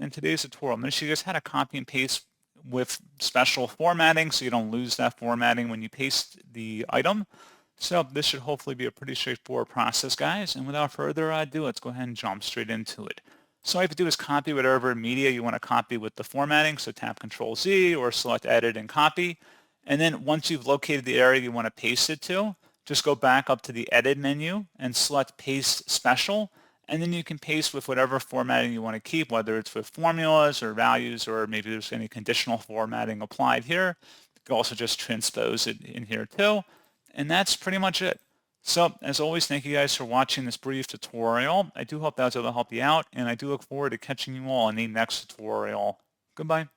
in today's tutorial, I'm going to show you guys how to copy and paste with special formatting so you don't lose that formatting when you paste the item. So this should hopefully be a pretty straightforward process, guys. And without further ado, let's go ahead and jump straight into it. So all you have to do is copy whatever media you want to copy with the formatting. So tap Control Z or select Edit and Copy. And then once you've located the area you want to paste it to, just go back up to the Edit menu and select Paste Special. And then you can paste with whatever formatting you want to keep, whether it's with formulas or values, or maybe there's any conditional formatting applied here. You can also just transpose it in here too. And that's pretty much it. So as always, thank you guys for watching this brief tutorial. I do hope that was able to help you out, and I do look forward to catching you all in the next tutorial. Goodbye.